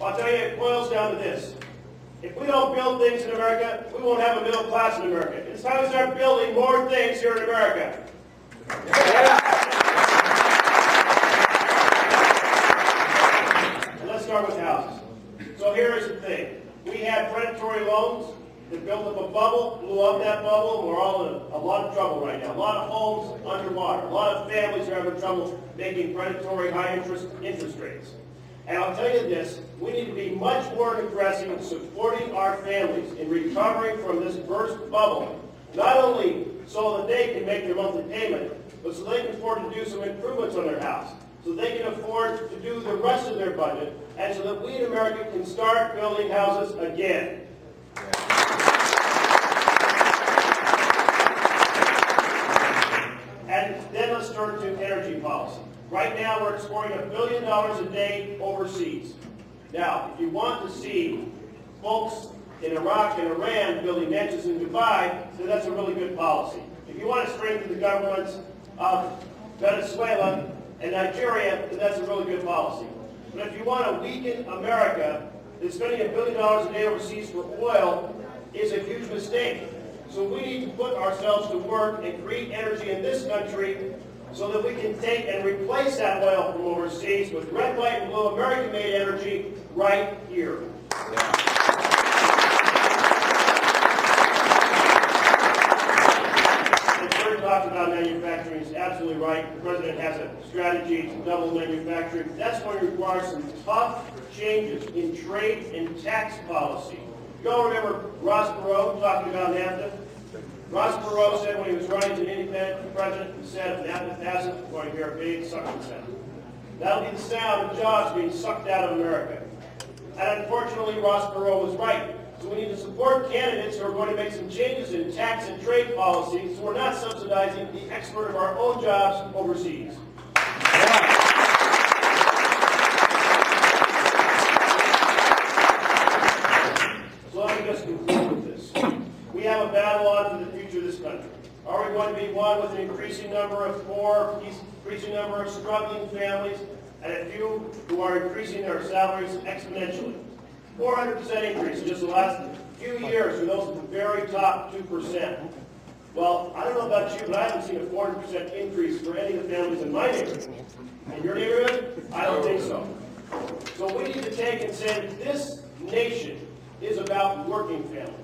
I'll tell you, it boils down to this. If we don't build things in America, we won't have a middle class in America. It's time to start building more things here in America. And let's start with houses. So here is the thing. We had predatory loans that built up a bubble, blew up that bubble, and we're all in a lot of trouble right now. A lot of homes underwater. A lot of families are having trouble making predatory high interest rates. And I'll tell you this, we need to be much more aggressive in supporting our families in recovering from this burst bubble, not only so that they can make their monthly payment, but so they can afford to do some improvements on their house, so they can afford to do the rest of their budget, and so that we in America can start building houses again. And then let's turn to energy policy. Right now, we're exporting $1 billion a day overseas. Now, if you want to see folks in Iraq and Iran building mansions in Dubai, then that's a really good policy. If you want to strengthen the governments of Venezuela and Nigeria, then that's a really good policy. But if you want to weaken America, then spending $1 billion a day overseas for oil is a huge mistake. So we need to put ourselves to work and create energy in this country so that we can take and replace that oil from overseas with red, white, and blue American-made energy right here. And Kurt talked about manufacturing. He's absolutely right. The President has a strategy to double manufacturing. That's going to require some tough changes in trade and tax policy. You all remember Ross Perot talking about NAFTA? Ross Perot said when he was running as an independent president, he said, if NAFTA passes, we're going to hear a big sucking sound. That'll be the sound of jobs being sucked out of America. And unfortunately, Ross Perot was right. So we need to support candidates who are going to make some changes in tax and trade policy so we're not subsidizing the export of our own jobs overseas. So let me just conclude with this. We have a battle on for the future of this country. Are we going to be one with an increasing number of poor, increasing number of struggling families, and a few who are increasing their salaries exponentially? 400% increase in just the last few years for those at the very top 2%. Well, I don't know about you, but I haven't seen a 400% increase for any of the families in my neighborhood. In your neighborhood? I don't think so. So we need to take and say that this nation is about working families.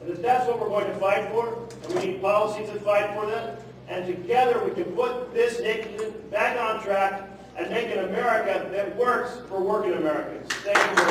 And if that's what we're going to fight for, and we need policies that fight for that, and together we can put this nation back on track and make an America that works for working Americans. Thank you.